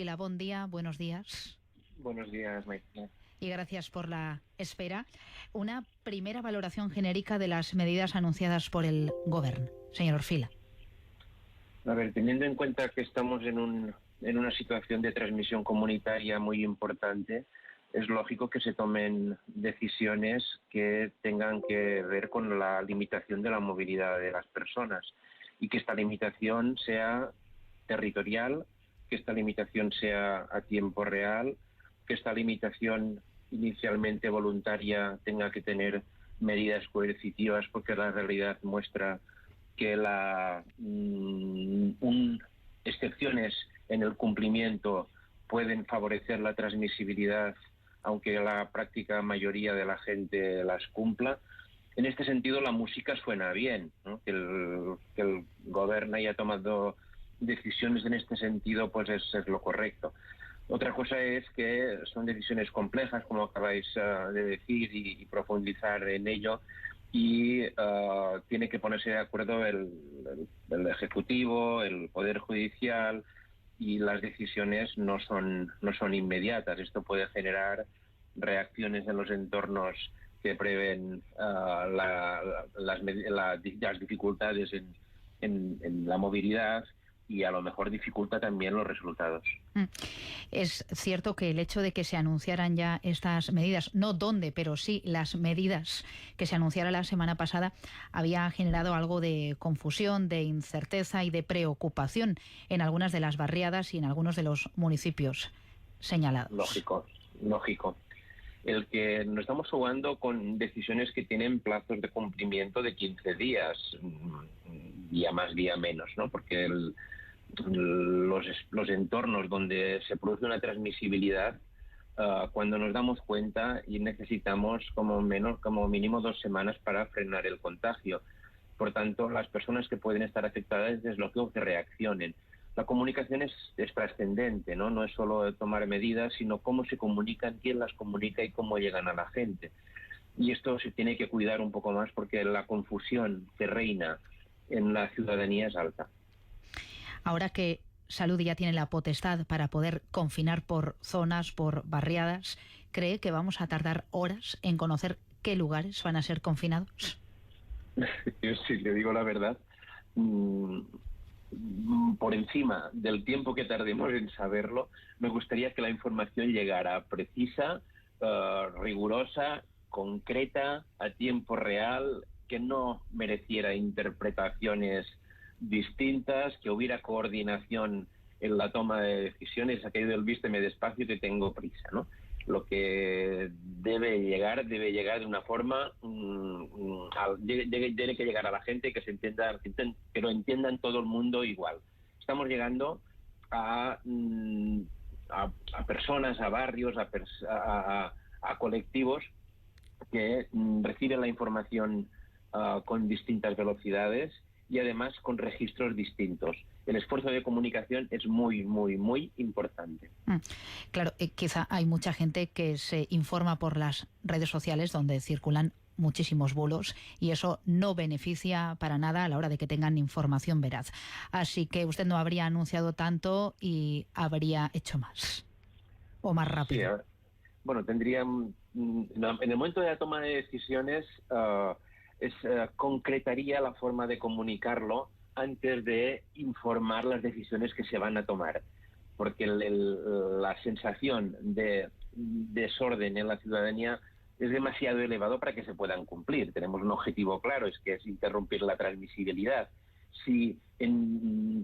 Fila, buen día, buenos días. Buenos días, Maite. Y gracias por la espera. Una primera valoración genérica de las medidas anunciadas por el Govern, señor Orfila. A ver, teniendo en cuenta que estamos en una situación de transmisión comunitaria muy importante, es lógico que se tomen decisiones que tengan que ver con la limitación de la movilidad de las personas y que esta limitación sea territorial, que esta limitación sea a tiempo real, que esta limitación inicialmente voluntaria tenga que tener medidas coercitivas, porque la realidad muestra que excepciones en el cumplimiento pueden favorecer la transmisibilidad, aunque la práctica mayoría de la gente las cumpla. En este sentido, la música suena bien, ¿no? Que el gobierno haya tomado decisiones en este sentido, pues es lo correcto. Otra cosa es que son decisiones complejas, como acabáis de decir, y profundizar en ello, y tiene que ponerse de acuerdo el Ejecutivo, el Poder Judicial, y las decisiones no son inmediatas. Esto puede generar reacciones en los entornos que prevén las dificultades en la movilidad, y a lo mejor dificulta también los resultados. Es cierto que el hecho de que se anunciaran ya estas medidas, no dónde, pero sí las medidas que se anunciaron la semana pasada, había generado algo de confusión, de incerteza y de preocupación en algunas de las barriadas y en algunos de los municipios señalados. Lógico. El que nos estamos jugando con decisiones que tienen plazos de cumplimiento de 15 días, día más, día menos, ¿no? Porque los entornos donde se produce una transmisibilidad, cuando nos damos cuenta, y necesitamos como mínimo 2 semanas para frenar el contagio. Por tanto, las personas que pueden estar afectadas es lógico que reaccionen. La comunicación es trascendente, ¿no? No es solo tomar medidas, sino cómo se comunican, quién las comunica y cómo llegan a la gente. Y esto se tiene que cuidar un poco más, porque la confusión que reina en la ciudadanía es alta. Ahora que Salud ya tiene la potestad para poder confinar por zonas, por barriadas, ¿cree que vamos a tardar horas en conocer qué lugares van a ser confinados? Yo sí le digo la verdad. Por encima del tiempo que tardemos en saberlo, me gustaría que la información llegara precisa, rigurosa, concreta, a tiempo real, que no mereciera interpretaciones distintas, que hubiera coordinación en la toma de decisiones. Aquello del vísteme despacio que tengo prisa, ¿no? Lo que debe llegar de una forma, tiene que llegar a la gente, que se entienda, que lo entiendan todo el mundo igual. Estamos llegando a personas, a barrios, a colectivos que reciben la información con distintas velocidades y además con registros distintos. El esfuerzo de comunicación es muy, muy, muy importante. Claro, quizá hay mucha gente que se informa por las redes sociales donde circulan muchísimos bulos y eso no beneficia para nada a la hora de que tengan información veraz. Así que usted no habría anunciado tanto y habría hecho más o más rápido. Sí, bueno, tendrían, en el momento de la toma de decisiones, concretaría la forma de comunicarlo antes de informar las decisiones que se van a tomar, porque la sensación de desorden en la ciudadanía es demasiado elevado para que se puedan cumplir. Tenemos un objetivo claro, es interrumpir la transmisibilidad. Si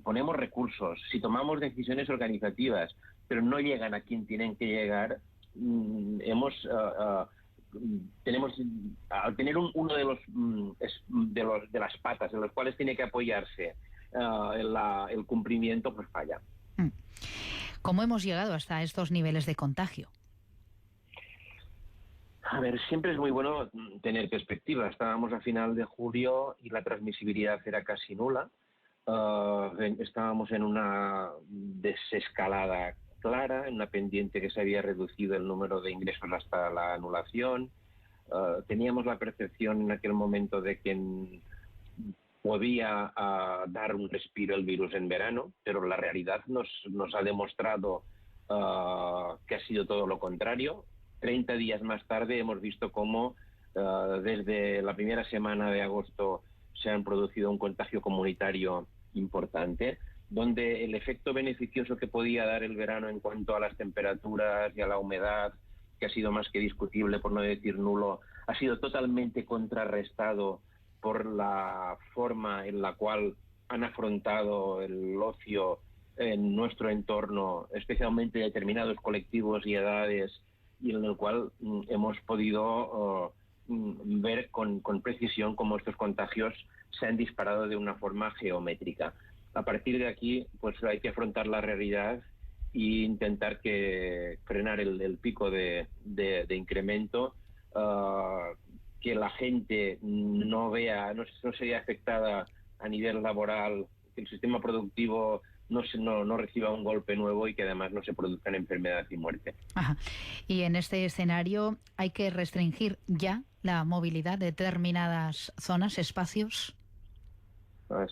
ponemos recursos, si tomamos decisiones organizativas, pero no llegan a quien tienen que llegar, tenemos, al tener uno de las patas en las cuales tiene que apoyarse el cumplimiento, pues falla. ¿Cómo hemos llegado hasta estos niveles de contagio? A ver, siempre es muy bueno tener perspectiva. Estábamos a final de julio y la transmisibilidad era casi nula. Estábamos en una desescalada clara, en una pendiente que se había reducido el número de ingresos hasta la anulación. Teníamos la percepción en aquel momento de que podía dar un respiro el virus en verano, pero la realidad nos ha demostrado que ha sido todo lo contrario. 30 días más tarde hemos visto cómo desde la primera semana de agosto se han producido un contagio comunitario importante, donde el efecto beneficioso que podía dar el verano en cuanto a las temperaturas y a la humedad, que ha sido más que discutible, por no decir nulo, ha sido totalmente contrarrestado por la forma en la cual han afrontado el ocio en nuestro entorno, especialmente determinados colectivos y edades, y en el cual hemos podido ver con precisión cómo estos contagios se han disparado de una forma geométrica. A partir de aquí, pues hay que afrontar la realidad e intentar frenar el pico de incremento, que la gente no se vea afectada a nivel laboral, que el sistema productivo no reciba un golpe nuevo y que además no se produzcan enfermedad y muerte. Ajá. Y en este escenario hay que restringir ya la movilidad de determinadas zonas, espacios.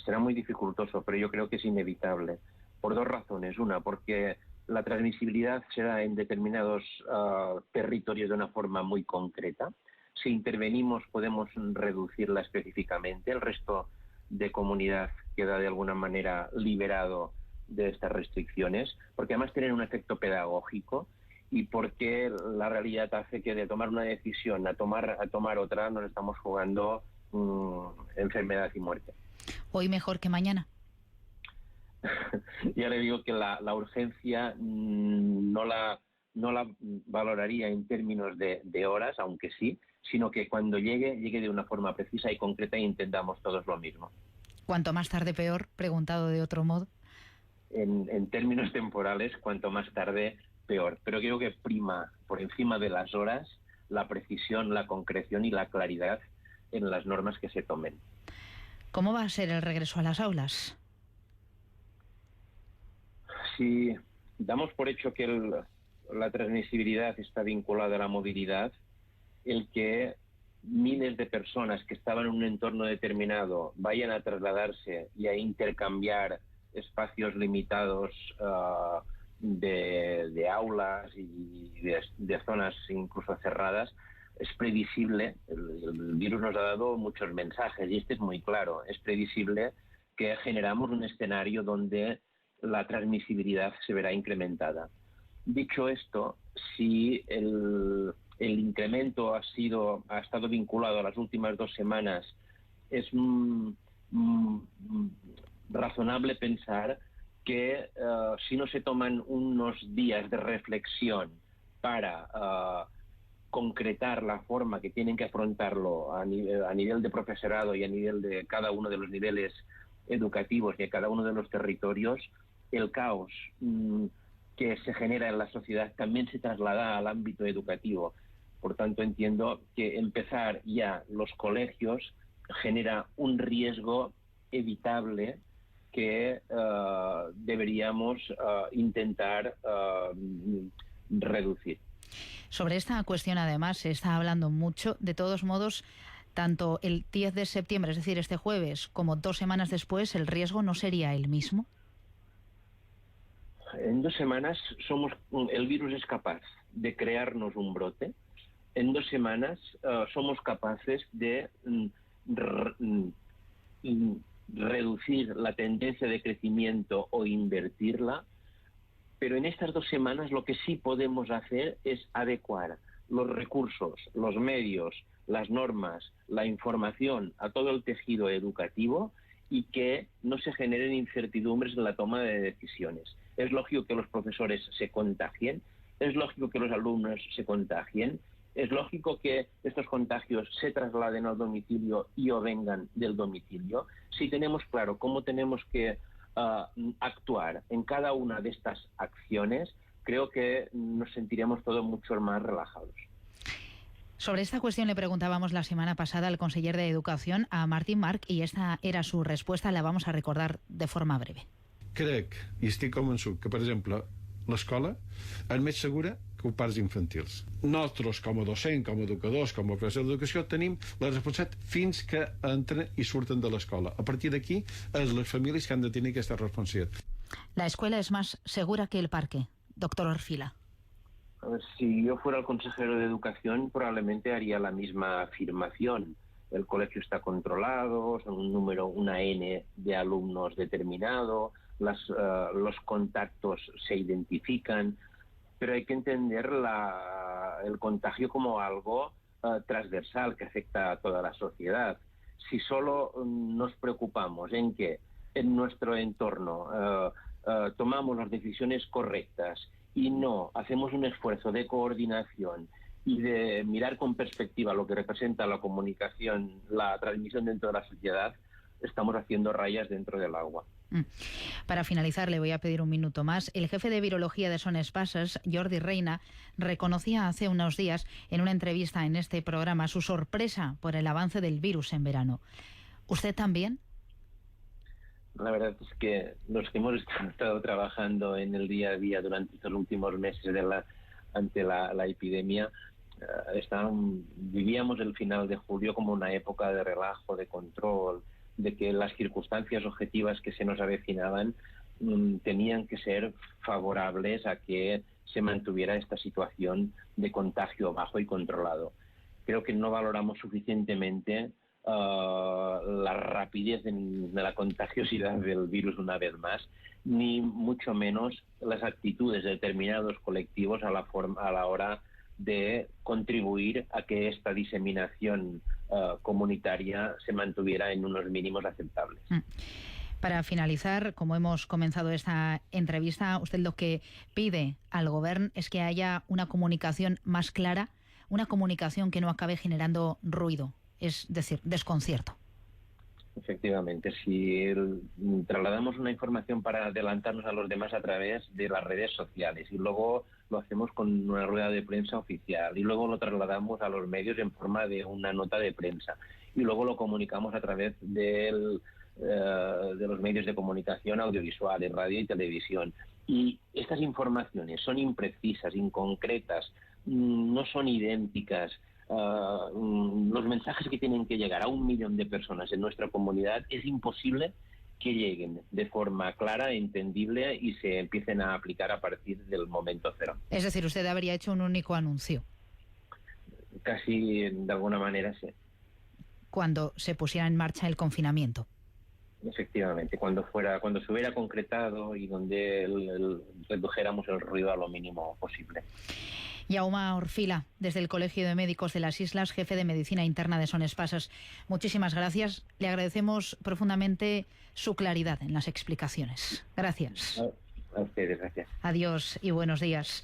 Será muy dificultoso, pero yo creo que es inevitable, por dos razones. Una, porque la transmisibilidad se da en determinados territorios de una forma muy concreta. Si intervenimos podemos reducirla específicamente. El resto de comunidad queda de alguna manera liberado de estas restricciones, porque además tienen un efecto pedagógico y porque la realidad hace que de tomar una decisión a tomar otra nos estamos jugando enfermedad y muerte. ¿Hoy mejor que mañana? Ya le digo que la urgencia no la valoraría en términos de horas, aunque sí, sino que cuando llegue de una forma precisa y concreta e intentamos todos lo mismo. ¿Cuanto más tarde peor? Preguntado de otro modo. En términos temporales, cuanto más tarde peor. Pero creo que prima por encima de las horas la precisión, la concreción y la claridad en las normas que se tomen. ¿Cómo va a ser el regreso a las aulas? Si damos por hecho que la transmisibilidad está vinculada a la movilidad, el que miles de personas que estaban en un entorno determinado vayan a trasladarse y a intercambiar espacios limitados de aulas y de zonas incluso cerradas, es previsible. El virus nos ha dado muchos mensajes y este es muy claro. Es previsible que generamos un escenario donde la transmisibilidad se verá incrementada. Dicho esto, si el incremento ha estado vinculado a las últimas 2 semanas, es razonable pensar que si no se toman unos días de reflexión para concretar la forma que tienen que afrontarlo a nivel de profesorado y a nivel de cada uno de los niveles educativos y a cada uno de los territorios, el caos que se genera en la sociedad también se traslada al ámbito educativo. Por tanto, entiendo que empezar ya los colegios genera un riesgo evitable que deberíamos intentar reducir. Sobre esta cuestión, además, se está hablando mucho. De todos modos, tanto el 10 de septiembre, es decir, este jueves, como 2 semanas después, ¿el riesgo no sería el mismo? En 2 semanas el virus es capaz de crearnos un brote. En 2 semanas somos capaces de reducir la tendencia de crecimiento o invertirla. Pero en estas 2 semanas lo que sí podemos hacer es adecuar los recursos, los medios, las normas, la información a todo el tejido educativo y que no se generen incertidumbres en la toma de decisiones. Es lógico que los profesores se contagien, es lógico que los alumnos se contagien, es lógico que estos contagios se trasladen al domicilio y o vengan del domicilio. Si tenemos claro cómo tenemos que actuar en cada una de estas acciones, creo que nos sentiremos todos mucho más relajados. Sobre esta cuestión le preguntábamos la semana pasada al conseller de Educación, a Martín March, i esta era su respuesta. La vamos a recordar de forma breve. Crec, i estic convençut, que, per exemple, l'escola és més segura que els parcs infantils. Nosaltres, com a docents, com a educadors, com a professors d'educació, tenim la responsabilitat fins que entren i surten de l'escola. A partir d'aquí, és les famílies que han de tenir aquesta responsabilitat. La escuela es más segura que el parque, doctor Orfila? Si yo fuera el consejero de Educación, probablemente haría la misma afirmación. El colegio está controlado, son un número, una N de alumnos determinado, los contactos se identifican, pero hay que entender el contagio como algo transversal que afecta a toda la sociedad. Si solo nos preocupamos en que en nuestro entorno tomamos las decisiones correctas y no hacemos un esfuerzo de coordinación y de mirar con perspectiva lo que representa la comunicación, la transmisión dentro de la sociedad, estamos haciendo rayas dentro del agua. Para finalizar, le voy a pedir un minuto más. El jefe de virología de Son Espases, Jordi Reina, reconocía hace unos días en una entrevista en este programa su sorpresa por el avance del virus en verano. ¿Usted también? La verdad es que los que hemos estado trabajando en el día a día durante estos últimos meses ante la epidemia, vivíamos el final de julio como una época de relajo, de control, de que las circunstancias objetivas que se nos avecinaban tenían que ser favorables a que se mantuviera esta situación de contagio bajo y controlado. Creo que no valoramos suficientemente la rapidez de la contagiosidad del virus una vez más, ni mucho menos las actitudes de determinados colectivos a la hora de contribuir a que esta diseminación comunitaria se mantuviera en unos mínimos aceptables. Para finalizar, como hemos comenzado esta entrevista, usted lo que pide al Gobierno es que haya una comunicación más clara, una comunicación que no acabe generando ruido, es decir, desconcierto. Efectivamente, si trasladamos una información para adelantarnos a los demás a través de las redes sociales y luego lo hacemos con una rueda de prensa oficial y luego lo trasladamos a los medios en forma de una nota de prensa y luego lo comunicamos a través de los medios de comunicación audiovisuales, radio y televisión. Y estas informaciones son imprecisas, inconcretas, no son idénticas. Los mensajes que tienen que llegar a 1 millón de personas en nuestra comunidad es imposible que lleguen de forma clara, entendible y se empiecen a aplicar a partir del momento cero. Es decir, usted habría hecho un único anuncio. Casi de alguna manera sí. Cuando se pusiera en marcha el confinamiento. Efectivamente, cuando se hubiera concretado y donde redujéramos el ruido a lo mínimo posible. Jaume Orfila, desde el Colegio de Médicos de las Islas, jefe de Medicina Interna de Son Espases. Muchísimas gracias. Le agradecemos profundamente su claridad en las explicaciones. Gracias. A ustedes, gracias. Adiós y buenos días.